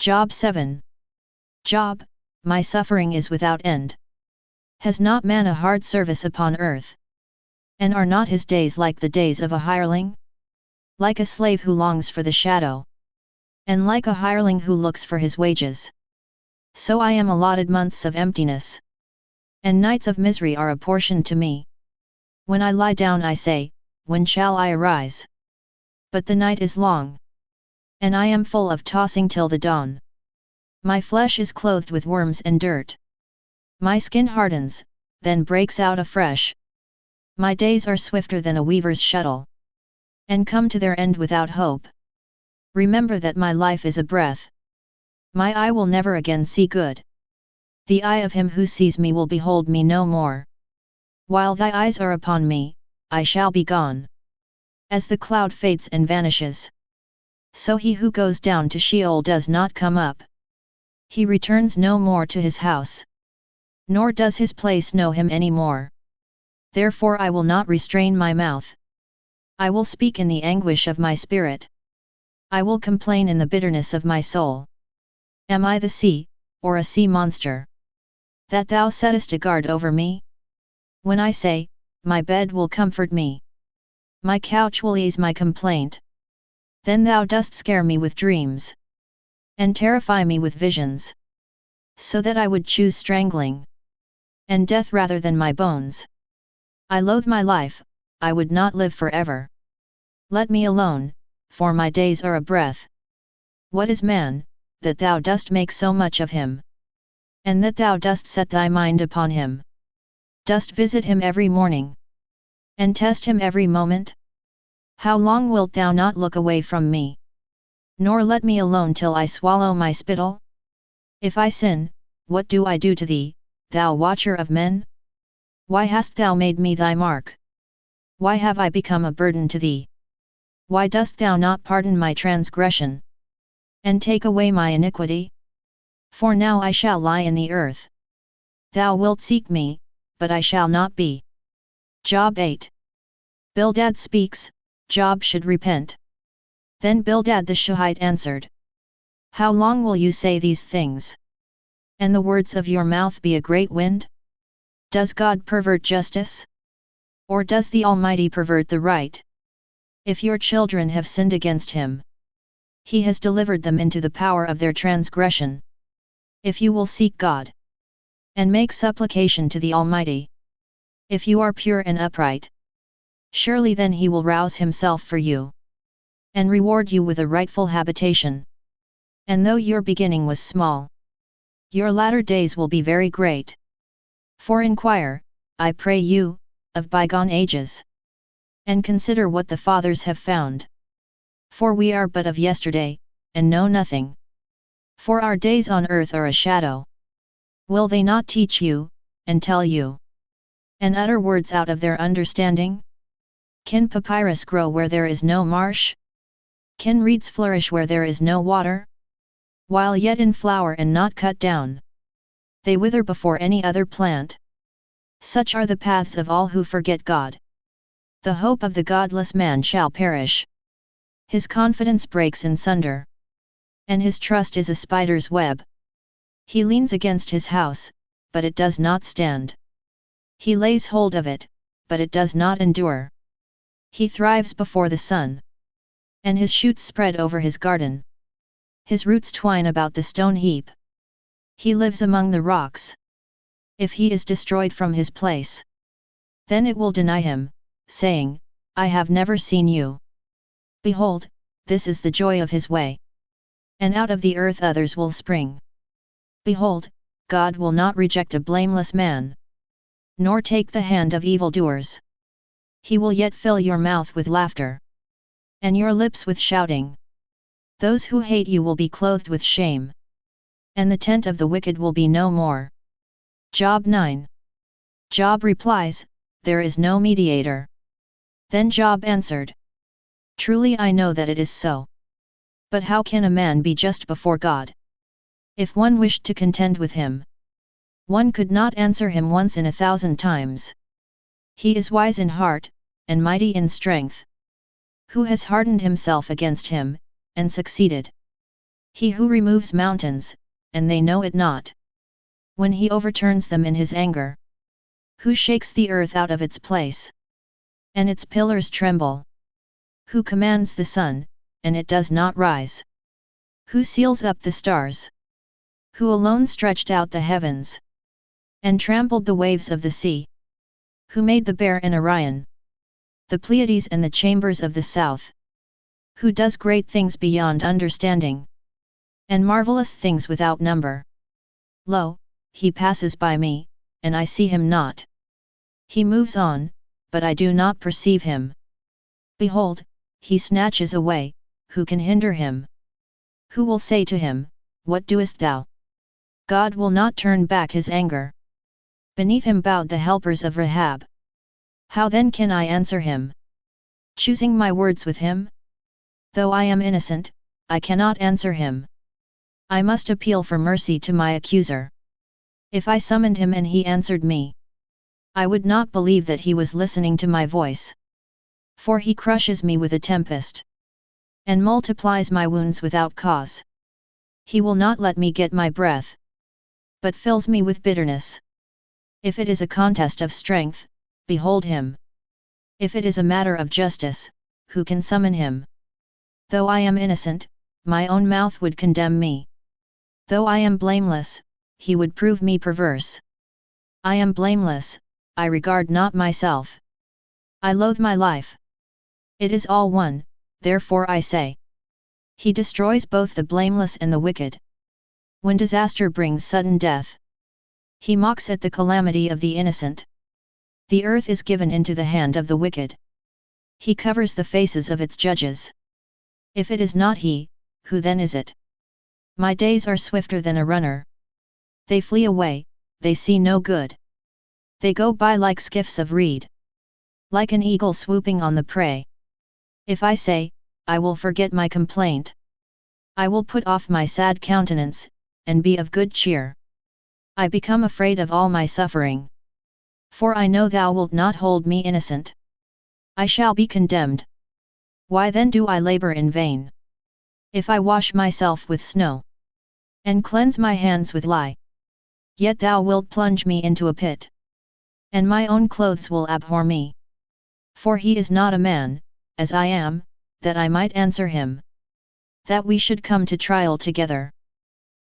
Job 7. Job, my suffering is without end. Has not man a hard service upon earth? And are not his days like the days of a hireling? Like a slave who longs for the shadow, and like a hireling who looks for his wages. So I am allotted months of emptiness, and nights of misery are apportioned to me. When I lie down I say, when shall I arise? But the night is long, and I am full of tossing till the dawn. My flesh is clothed with worms and dirt. My skin hardens, then breaks out afresh. My days are swifter than a weaver's shuttle, and come to their end without hope. Remember that my life is a breath. My eye will never again see good. The eye of him who sees me will behold me no more. While thy eyes are upon me, I shall be gone. As the cloud fades and vanishes, so he who goes down to Sheol does not come up. He returns no more to his house, nor does his place know him any more. Therefore I will not restrain my mouth. I will speak in the anguish of my spirit. I will complain in the bitterness of my soul. Am I the sea, or a sea monster, that thou settest a guard over me? When I say, my bed will comfort me, my couch will ease my complaint, then thou dost scare me with dreams, and terrify me with visions, so that I would choose strangling, and death rather than my bones. I loathe my life, I would not live forever. Let me alone, for my days are a breath. What is man, that thou dost make so much of him, and that thou dost set thy mind upon him? Dost visit him every morning, and test him every moment? How long wilt thou not look away from me, nor let me alone till I swallow my spittle? If I sin, what do I do to thee, thou watcher of men? Why hast thou made me thy mark? Why have I become a burden to thee? Why dost thou not pardon my transgression, and take away my iniquity? For now I shall lie in the earth. Thou wilt seek me, but I shall not be. Job 8. Bildad speaks, Job should repent. Then Bildad the Shuhite answered, how long will you say these things, and the words of your mouth be a great wind? Does God pervert justice? Or does the Almighty pervert the right? If your children have sinned against him, he has delivered them into the power of their transgression. If you will seek God, and make supplication to the Almighty, if you are pure and upright, surely then he will rouse himself for you, and reward you with a rightful habitation. And though your beginning was small, your latter days will be very great. For inquire, I pray you, of bygone ages, and consider what the fathers have found. For we are but of yesterday, and know nothing. For our days on earth are a shadow. Will they not teach you, and tell you, and utter words out of their understanding? Can papyrus grow where there is no marsh? Can reeds flourish where there is no water? While yet in flower and not cut down, they wither before any other plant. Such are the paths of all who forget God. The hope of the godless man shall perish. His confidence breaks in sunder, and his trust is a spider's web. He leans against his house, but it does not stand. He lays hold of it, but it does not endure. He thrives before the sun, and his shoots spread over his garden. His roots twine about the stone heap. He lives among the rocks. If he is destroyed from his place, then it will deny him, saying, I have never seen you. Behold, this is the joy of his way, and out of the earth others will spring. Behold, God will not reject a blameless man, nor take the hand of evildoers. He will yet fill your mouth with laughter, and your lips with shouting. Those who hate you will be clothed with shame, and the tent of the wicked will be no more. Job 9. Job replies, there is no mediator. Then Job answered, truly I know that it is so. But how can a man be just before God? If one wished to contend with him, one could not answer him once in 1,000 times. He is wise in heart, and mighty in strength. Who has hardened himself against him, and succeeded? He who removes mountains, and they know it not. When he overturns them in his anger. Who shakes the earth out of its place, and its pillars tremble. Who commands the sun, and it does not rise. Who seals up the stars. Who alone stretched out the heavens, and trampled the waves of the sea. Who made the Bear and Orion, the Pleiades and the chambers of the south. Who does great things beyond understanding, and marvelous things without number. Lo, he passes by me, and I see him not. He moves on, but I do not perceive him. Behold, he snatches away, who can hinder him? Who will say to him, What doest thou? God will not turn back his anger. Beneath him bowed the helpers of Rahab. How then can I answer him, choosing my words with him? Though I am innocent, I cannot answer him. I must appeal for mercy to my accuser. If I summoned him and he answered me, I would not believe that he was listening to my voice. For he crushes me with a tempest, and multiplies my wounds without cause. He will not let me get my breath, but fills me with bitterness. If it is a contest of strength, behold him. If it is a matter of justice, who can summon him? Though I am innocent, my own mouth would condemn me. Though I am blameless, he would prove me perverse. I am blameless, I regard not myself. I loathe my life. It is all one, therefore I say. He destroys both the blameless and the wicked. When disaster brings sudden death, he mocks at the calamity of the innocent. The earth is given into the hand of the wicked. He covers the faces of its judges. If it is not he, who then is it? My days are swifter than a runner. They flee away, they see no good. They go by like skiffs of reed, like an eagle swooping on the prey. If I say, I will forget my complaint, I will put off my sad countenance, and be of good cheer. I become afraid of all my suffering. For I know thou wilt not hold me innocent. I shall be condemned. Why then do I labor in vain? If I wash myself with snow, and cleanse my hands with lye, yet thou wilt plunge me into a pit, and my own clothes will abhor me. For he is not a man, as I am, that I might answer him, that we should come to trial together.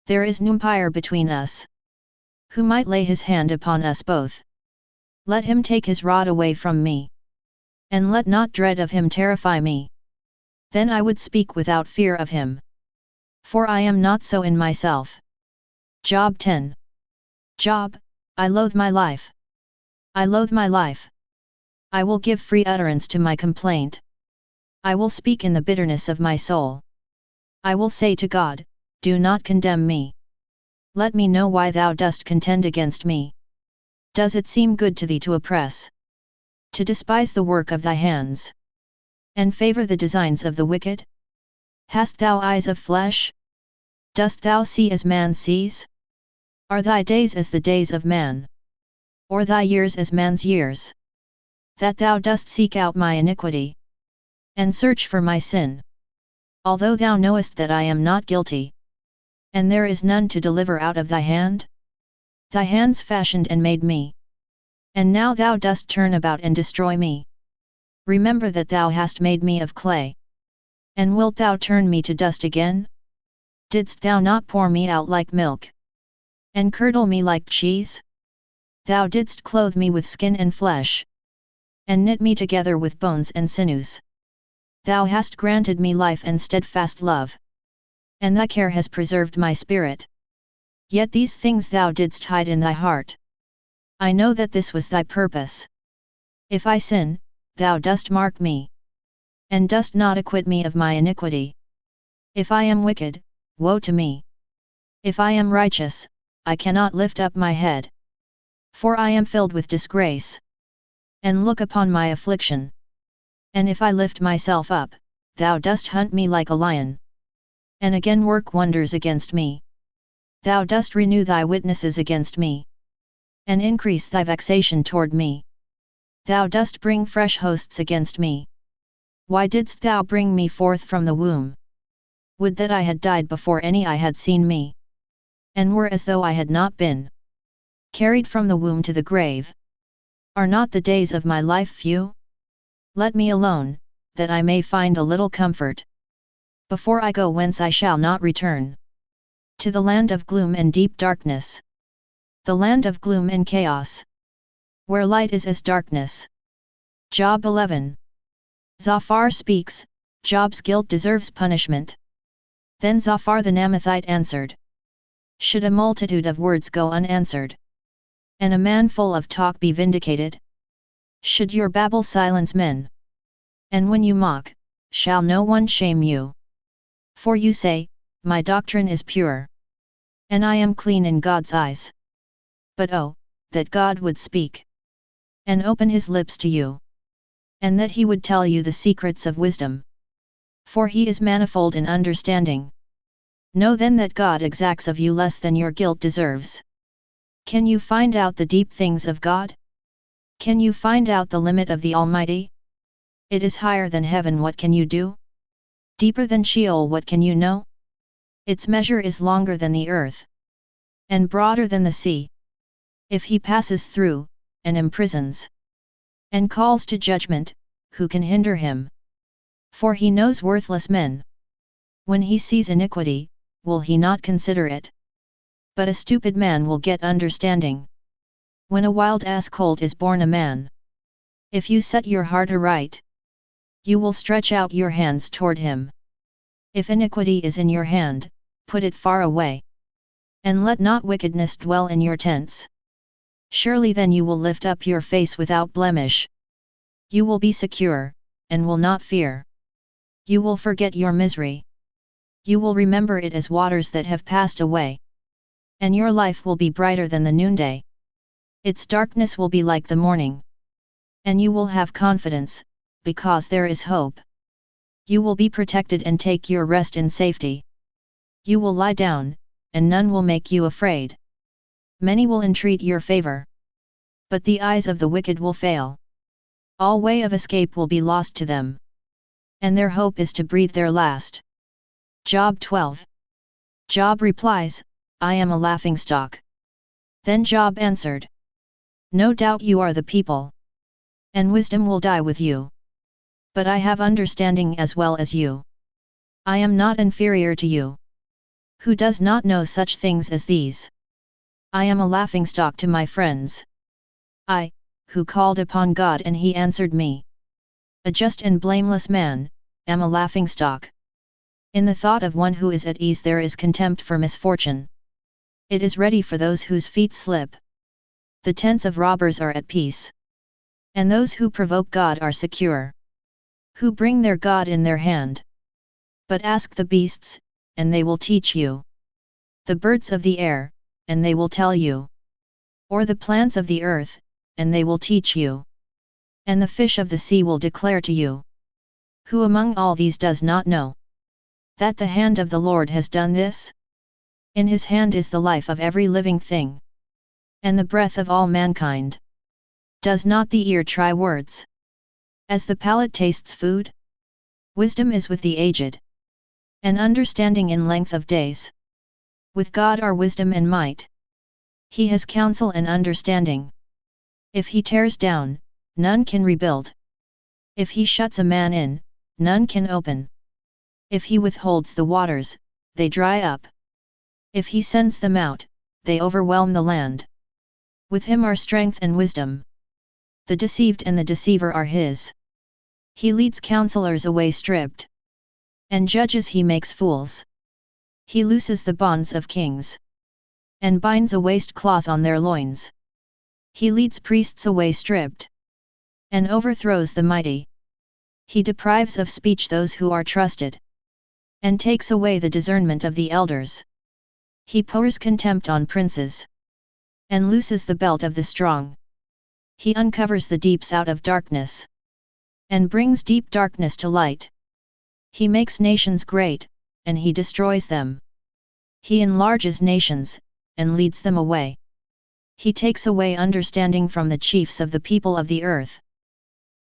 There is no umpire between us, who might lay his hand upon us both. Let him take his rod away from me, and let not dread of him terrify me. Then I would speak without fear of him. For I am not so in myself. Job 10. Job, I loathe my life. I loathe my life. I will give free utterance to my complaint. I will speak in the bitterness of my soul. I will say to God, do not condemn me. Let me know why thou dost contend against me. Does it seem good to thee to oppress, to despise the work of thy hands, and favor the designs of the wicked? Hast thou eyes of flesh? Dost thou see as man sees? Are thy days as the days of man, or thy years as man's years? That thou dost seek out my iniquity, and search for my sin, although thou knowest that I am not guilty, and there is none to deliver out of thy hand? Thy hands fashioned and made me, and now thou dost turn about and destroy me. Remember that thou hast made me of clay, and wilt thou turn me to dust again? Didst thou not pour me out like milk, and curdle me like cheese? Thou didst clothe me with skin and flesh, and knit me together with bones and sinews. Thou hast granted me life and steadfast love, and thy care has preserved my spirit. Yet these things thou didst hide in thy heart. I know that this was thy purpose. If I sin, thou dost mark me, and dost not acquit me of my iniquity. If I am wicked, woe to me. If I am righteous, I cannot lift up my head. For I am filled with disgrace, and look upon my affliction. And if I lift myself up, thou dost hunt me like a lion, and again work wonders against me. Thou dost renew thy witnesses against me, and increase thy vexation toward me. Thou dost bring fresh hosts against me. Why didst thou bring me forth from the womb? Would that I had died before any eye had seen me, and were as though I had not been carried from the womb to the grave. Are not the days of my life few? Let me alone, that I may find a little comfort, before I go whence I shall not return, to the land of gloom and deep darkness, the land of gloom and chaos, where light is as darkness. Job 11. Zophar speaks, Job's guilt deserves punishment. Then Zophar the Naamathite answered, should a multitude of words go unanswered, and a man full of talk be vindicated? Should your babble silence men? And when you mock, shall no one shame you? For you say, my doctrine is pure, and I am clean in God's eyes. But oh, that God would speak, and open his lips to you, and that he would tell you the secrets of wisdom. For he is manifold in understanding. Know then that God exacts of you less than your guilt deserves. Can you find out the deep things of God? Can you find out the limit of the Almighty? It is higher than heaven, what can you do? Deeper than Sheol, what can you know? Its measure is longer than the earth, and broader than the sea. If he passes through, and imprisons, and calls to judgment, who can hinder him? For he knows worthless men. When he sees iniquity, will he not consider it? But a stupid man will get understanding. When a wild ass colt is born a man, if you set your heart aright, you will stretch out your hands toward him. If iniquity is in your hand, put it far away, and let not wickedness dwell in your tents. Surely then you will lift up your face without blemish. You will be secure, and will not fear. You will forget your misery. You will remember it as waters that have passed away. And your life will be brighter than the noonday. Its darkness will be like the morning. And you will have confidence, because there is hope. You will be protected and take your rest in safety. You will lie down, and none will make you afraid. Many will entreat your favor, but the eyes of the wicked will fail. All way of escape will be lost to them, and their hope is to breathe their last. Job 12. Job replies, I am a laughingstock. Then Job answered, no doubt you are the people, and wisdom will die with you. But I have understanding as well as you. I am not inferior to you. Who does not know such things as these? I am a laughingstock to my friends. I, who called upon God and he answered me. A just and blameless man, am a laughingstock. In the thought of one who is at ease there is contempt for misfortune. It is ready for those whose feet slip. The tents of robbers are at peace, and those who provoke God are secure, who bring their God in their hand. But ask the beasts, and they will teach you. The birds of the air, and they will tell you. Or the plants of the earth, and they will teach you. And the fish of the sea will declare to you. Who among all these does not know that the hand of the Lord has done this? In his hand is the life of every living thing, and the breath of all mankind. Does not the ear try words, as the palate tastes food? Wisdom is with the aged, and understanding in length of days. With God are wisdom and might. He has counsel and understanding. If he tears down, none can rebuild. If he shuts a man in, none can open. If he withholds the waters, they dry up. If he sends them out, they overwhelm the land. With him are strength and wisdom. The deceived and the deceiver are his. He leads counselors away stripped, and judges he makes fools. He looses the bonds of kings, and binds a waistcloth on their loins. He leads priests away stripped, and overthrows the mighty. He deprives of speech those who are trusted, and takes away the discernment of the elders. He pours contempt on princes, and looses the belt of the strong. He uncovers the deeps out of darkness, and brings deep darkness to light. He makes nations great, and he destroys them. He enlarges nations, and leads them away. He takes away understanding from the chiefs of the people of the earth,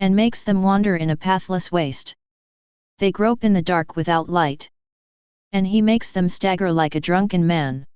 and makes them wander in a pathless waste. They grope in the dark without light. And he makes them stagger like a drunken man.